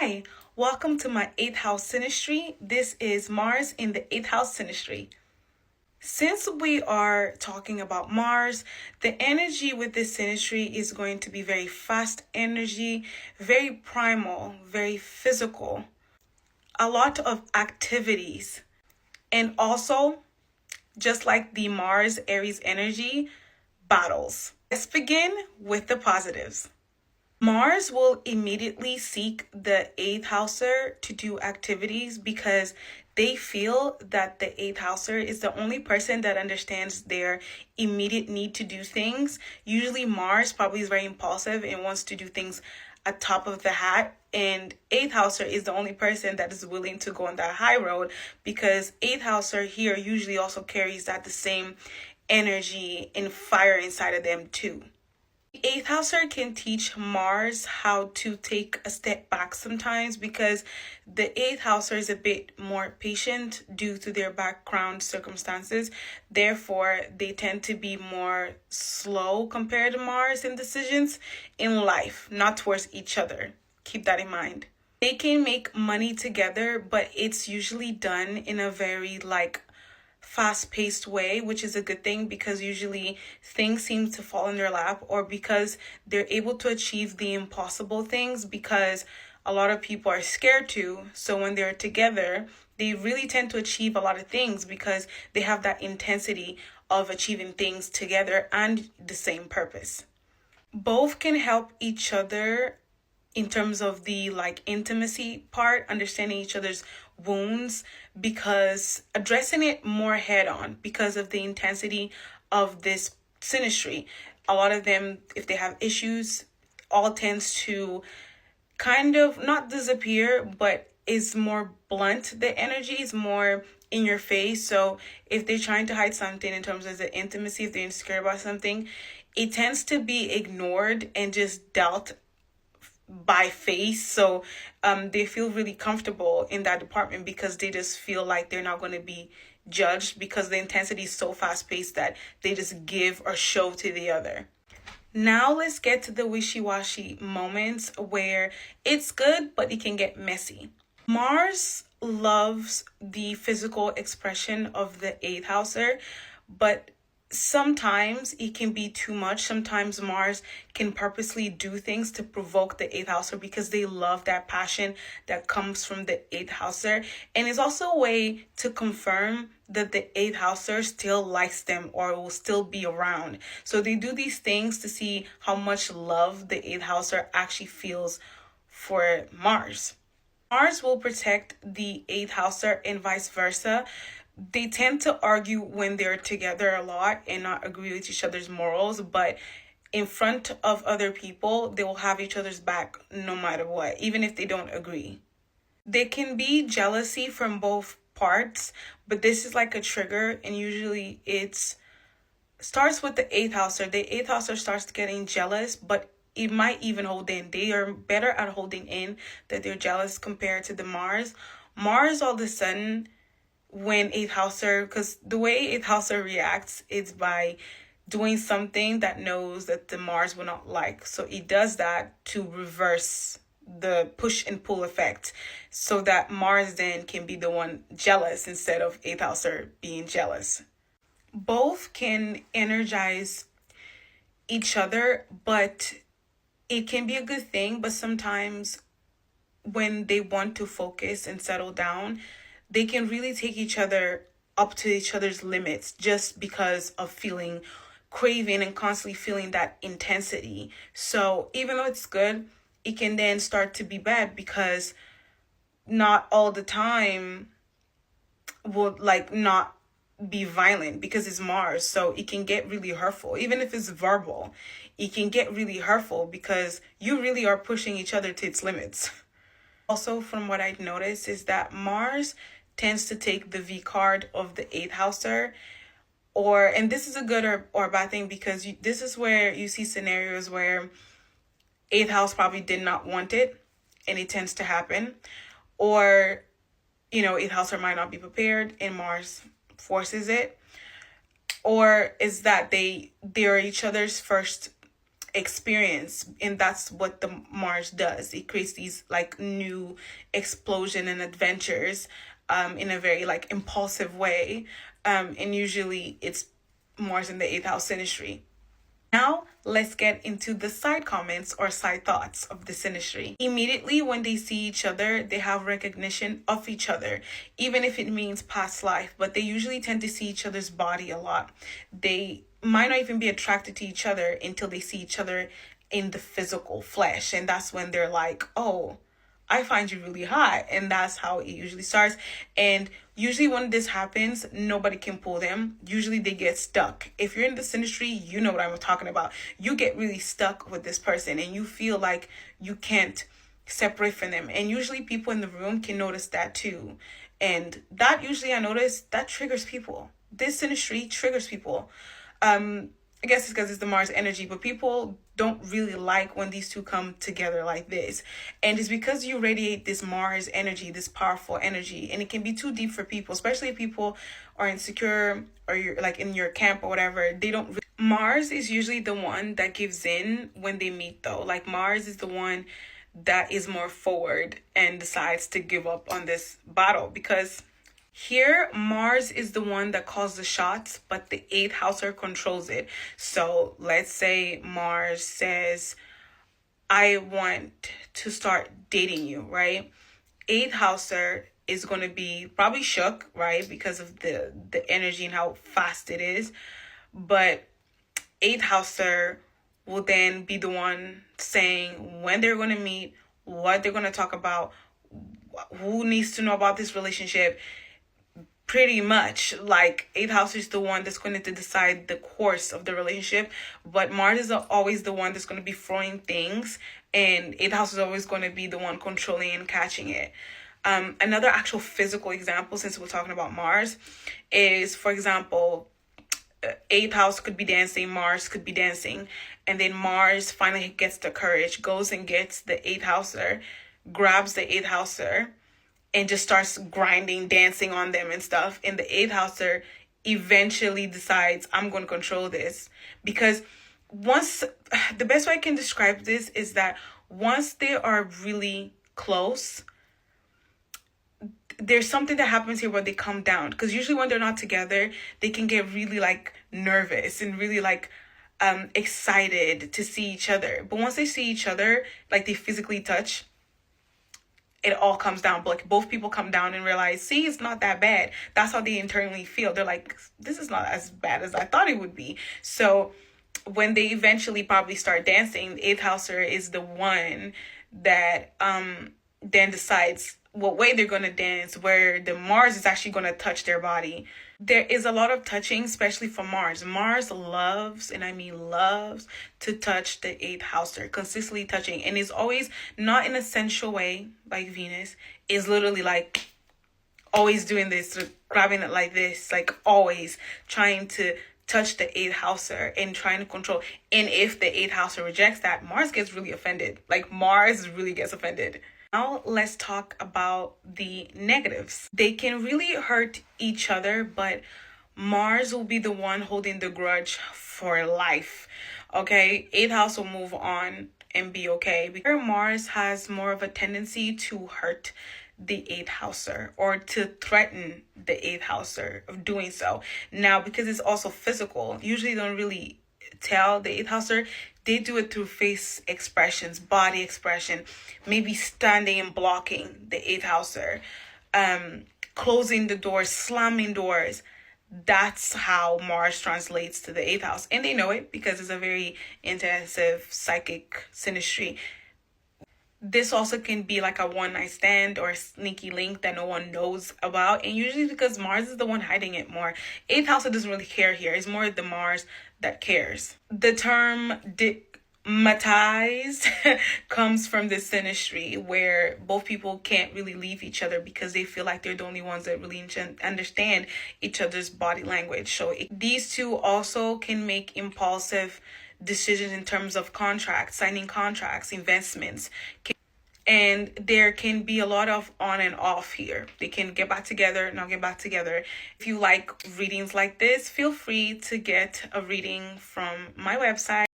Hi, welcome to my 8th house synastry. This is Mars in the 8th house synastry. Since we are talking about Mars, the energy with this synastry is going to be very fast energy, very primal, very physical, a lot of activities, and also, just like the Mars Aries energy, battles. Let's begin with the positives. Mars will immediately seek the eighth houser to do activities because they feel that the eighth houser is the only person that understands their immediate need to do things. Usually Mars probably is very impulsive and wants to do things at top of the hat, and eighth houser is the only person that is willing to go on that high road because eighth houser here usually also carries that the same energy and fire inside of them too. Eighth houser can teach Mars how to take a step back sometimes because the eighth houser is a bit more patient due to their background circumstances. Therefore, they tend to be more slow compared to Mars in decisions in life, not towards each other. Keep that in mind. They can make money together, but it's usually done in a very fast-paced way, which is a good thing because usually things seem to fall in their lap, or because they're able to achieve the impossible things because a lot of people are scared to. So when they're together, they really tend to achieve a lot of things because they have that intensity of achieving things together and the same purpose. Both can help each other in terms of the intimacy part, understanding each other's wounds, because addressing it more head on because of the intensity of this synastry. A lot of them, if they have issues, all tends to kind of not disappear, but is more blunt. The energy is more in your face. So if they're trying to hide something in terms of the intimacy, if they're insecure about something, it tends to be ignored and just dealt by face. So they feel really comfortable in that department because they just feel like they're not going to be judged because the intensity is so fast paced that they just give or show to the other. Now let's get to the wishy-washy moments where it's good, but it can get messy. Mars loves the physical expression of the eighth houser, but sometimes it can be too much. Sometimes Mars can purposely do things to provoke the eighth houser because they love that passion that comes from the eighth houser. And it's also a way to confirm that the eighth houser still likes them or will still be around. So they do these things to see how much love the eighth houser actually feels for Mars. Mars will protect the eighth houser and vice versa. They tend to argue when they're together a lot and not agree with each other's morals, but in front of other people, they will have each other's back no matter what, even if they don't agree. There can be jealousy from both parts, but this is like a trigger, and usually it starts with the eighth houser. The eighth houser starts getting jealous, but it might even hold in. They are better at holding in that they're jealous compared to the Mars. Mars all of a sudden, when eighth houser, because the way eighth houser reacts is by doing something that knows that the Mars will not like. So it does that to reverse the push and pull effect so that Mars then can be the one jealous instead of eighth houser being jealous. Both can energize each other, but it can be a good thing. But sometimes when they want to focus and settle down, they can really take each other up to each other's limits just because of feeling craving and constantly feeling that intensity. So even though it's good, it can then start to be bad because not all the time will not be violent because it's Mars. So it can get really hurtful. Even if it's verbal, it can get really hurtful because you really are pushing each other to its limits. Also, from what I've noticed is that Mars tends to take the V card of the eighth houser, and this is a good or bad thing because this is where you see scenarios where eighth house probably did not want it, and it tends to happen, or eighth houser might not be prepared and Mars forces it, or is that they're each other's first experience, and that's what the Mars does. It creates these like new explosion and adventures in a very like impulsive way, and usually it's Mars in the eighth house synastry. Now, let's get into the side comments or side thoughts of the synastry. Immediately when they see each other, they have recognition of each other, even if it means past life, but they usually tend to see each other's body a lot. They might not even be attracted to each other until they see each other in the physical flesh. And that's when they're like, oh, I find you really hot. And that's how it usually starts. And usually when this happens, nobody can pull them. Usually they get stuck. If you're in this industry, you know what I'm talking about. You get really stuck with this person and you feel like you can't separate from them. And usually people in the room can notice that too. And that usually I notice that triggers people. This industry triggers people. I guess it's because it's the Mars energy, but people don't really like when these two come together like this. And it's because you radiate this Mars energy, this powerful energy, and it can be too deep for people, especially if people are insecure or you're like in your camp or whatever. They don't really... Mars is usually the one that gives in when they meet though. Like Mars is the one that is more forward and decides to give up on this battle, because here, Mars is the one that calls the shots, but the eighth houser controls it. So let's say Mars says, I want to start dating you, right? Eighth houser is going to be probably shook, right? Because of the energy and how fast it is. But eighth houser will then be the one saying when they're going to meet, what they're going to talk about, who needs to know about this relationship. Pretty much, like eighth house is the one that's going to decide the course of the relationship, but Mars is always the one that's going to be throwing things, and eighth house is always going to be the one controlling and catching it. Another actual physical example, since we're talking about Mars, is, for example, eighth house could be dancing, Mars could be dancing, and then Mars finally gets the courage, goes and gets the eighth houser, grabs the eighth houser, and just starts grinding, dancing on them and stuff. And the eighth houser eventually decides, I'm going to control this. Because once, the best way I can describe this is that once they are really close, there's something that happens here where they come down. Because usually when they're not together, they can get really like nervous and really like excited to see each other. But once they see each other, like they physically touch, it all comes down. But like both people come down and realize, see, it's not that bad. That's how they internally feel. They're like, this is not as bad as I thought it would be. So when they eventually probably start dancing, the eighth houser is the one that then decides what way they're going to dance, where the Mars is actually going to touch their body. There is a lot of touching, especially for Mars. Mars loves, and I mean loves, to touch the eighth houser, consistently touching. And is always not in a sensual way like Venus. Is literally like always doing this, grabbing it like this, like always trying to touch the eighth houser and trying to control. And if the eighth houser rejects that, Mars gets really offended. Like Mars really gets offended. Now let's talk about the negatives. They can really hurt each other, but Mars will be the one holding the grudge for life. Okay, eighth house will move on and be okay. Because Mars has more of a tendency to hurt the eighth houser or to threaten the eighth houser of doing so. Now, because it's also physical, usually don't really tell the eighth houser. They do it through face expressions, body expression, maybe standing and blocking the eighth houser, closing the doors, slamming doors. That's how Mars translates to the eighth house. And they know it because it's a very intensive psychic synastry. This also can be like a one-night stand or a sneaky link that no one knows about. And usually because Mars is the one hiding it more. Eighth house doesn't really care here. It's more the Mars that cares. The term matized comes from this synastry where both people can't really leave each other because they feel like they're the only ones that really understand each other's body language. So these two also can make impulsive decisions in terms of contracts, signing contracts, investments. And there can be a lot of on and off here. They can get back together, not get back together. If you like readings like this, feel free to get a reading from my website.